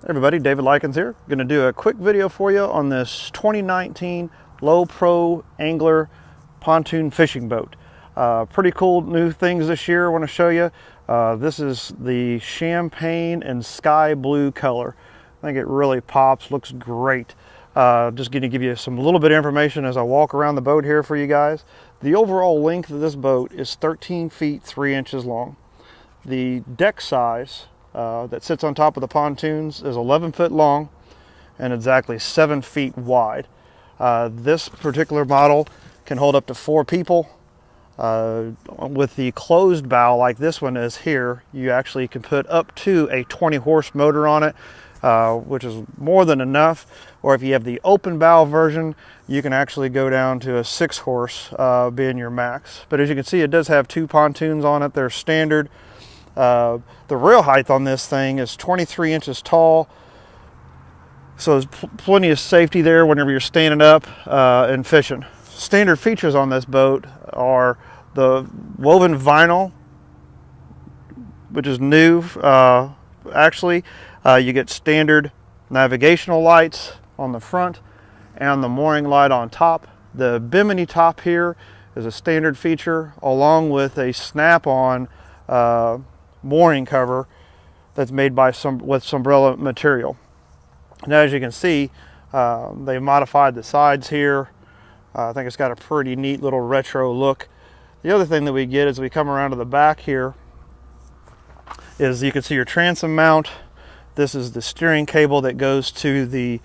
Everybody, David Likens here. Going to do a quick video for you on this 2019 Low Pro Angler pontoon fishing boat. Pretty cool new things this year I want to show you. This is the champagne and sky blue color. I think it really pops, looks great. Just going to give you some little bit of information as I walk around the boat here for you guys. The overall length of this boat is 13 feet 3 inches long. The deck size that sits on top of the pontoons is 11 foot long and exactly 7 feet wide. This particular model can hold up to 4 people. With the closed bow like this one is here, you actually can put up to a 20 horse motor on it, which is more than enough. Or if you have the open bow version, you can actually go down to a 6 horse being your max. But as you can see, it does have 2 pontoons on it. They're standard. The rail height on this thing is 23 inches tall, so there's plenty of safety there whenever you're standing up and fishing. Standard features on this boat are the woven vinyl, which is new. Actually, you get standard navigational lights on the front and the mooring light on top. The Bimini top here is a standard feature, along with a snap-on mooring cover that's made by with Sombrella material. Now, as you can see, they modified the sides here. I think it's got a pretty neat little retro look. The other thing that we get as we come around to the back here is you can see your transom mount. This is the steering cable that goes to the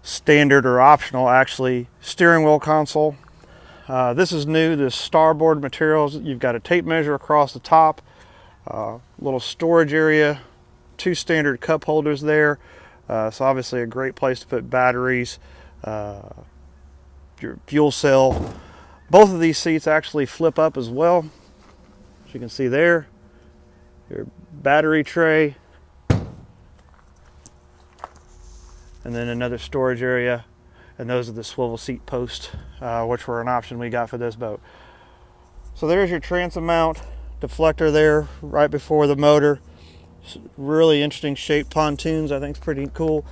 standard, or optional actually, steering wheel console. This is new, this starboard materials. You've got a tape measure across the top, little storage area, 2 standard cup holders there. So obviously a great place to put batteries, your fuel cell. Both of these seats actually flip up as well. As you can see there, your battery tray, and then another storage area. And those are the swivel seat posts, which were an option we got for this boat. So there's your transom mount, deflector there right before the motor. Really interesting shaped pontoons. I think it's pretty cool.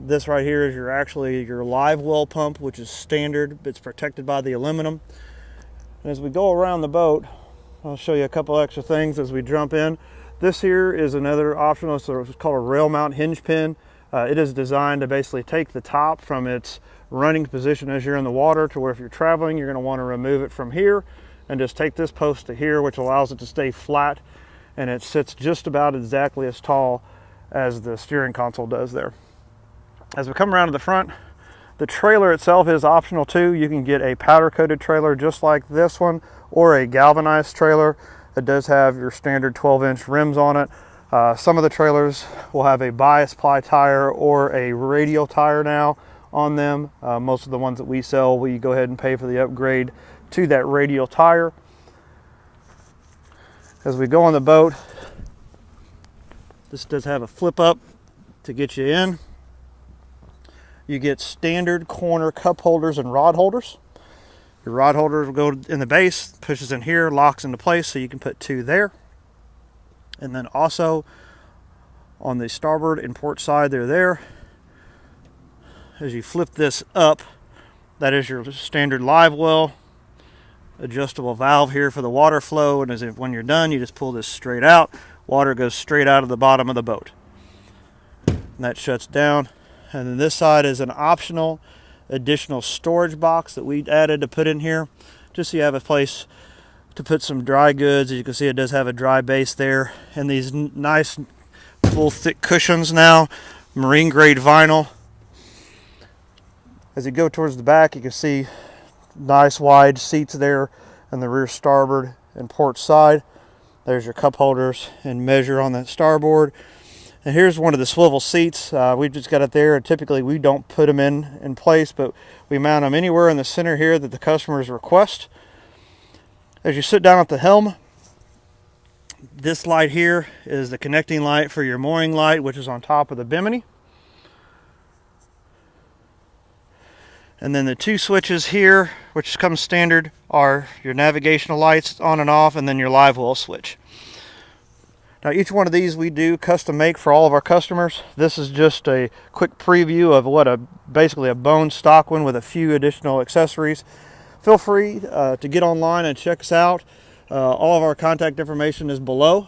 This right here is your live well pump, which is standard. It's protected by the aluminum. And as we go around the boat, I'll show you a couple extra things as we jump in. This here is another optional, so it's called a rail mount hinge pin. It is designed to basically take the top from its running position as you're in the water, to where if you're traveling, you're going to want to remove it from here and just take this post to here, which allows it to stay flat, and it sits just about exactly as tall as the steering console does there. As we come around to the front, the trailer itself is optional too. You can get a powder coated trailer just like this one, or a galvanized trailer. It does have your standard 12-inch rims on it. Some of the trailers will have a bias ply tire or a radial tire now on them. Most of the ones that we sell, we go ahead and pay for the upgrade to that radial tire. As we go on the boat, this does have a flip up to get you in. You get standard corner cup holders and rod holders. Your rod holders will go in the base, pushes in here, locks into place, so you can put 2 there. And then also on the starboard and port side, they're there. As you flip this up, that is your standard live well. Adjustable valve here for the water flow, and when you're done, you just pull this straight out. Water goes straight out of the bottom of the boat. And that shuts down. And then this side is an optional additional storage box that we added to put in here, just so you have a place to put some dry goods. As you can see, it does have a dry base there, and these nice full thick cushions now, marine grade vinyl. As you go towards the back, you can see nice wide seats there on the rear starboard and port side. There's your cup holders and measure on the starboard. And here's one of the swivel seats. We've just got it there, and typically we don't put them in place, but we mount them anywhere in the center here that the customers request. As you sit down at the helm, this light here is the connecting light for your mooring light, which is on top of the Bimini. And then the 2 switches here, which come standard, are your navigational lights on and off, and then your live well switch. Now each one of these we do custom make for all of our customers. This is just a quick preview of what basically a bone stock one with a few additional accessories. Feel free to get online and check us out. All of our contact information is below.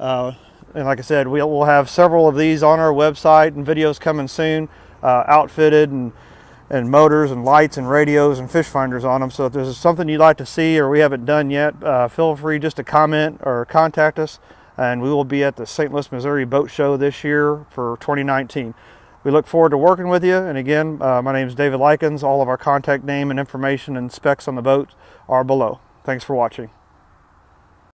And like I said, we'll have several of these on our website and videos coming soon, outfitted and motors and lights and radios and fish finders on them. So if there's something you'd like to see or we haven't done yet, feel free just to comment or contact us. And we will be at the St. Louis, Missouri Boat Show this year for 2019. We look forward to working with you. And again, my name is David Likens. All of our contact name and information and specs on the boat are below. Thanks for watching.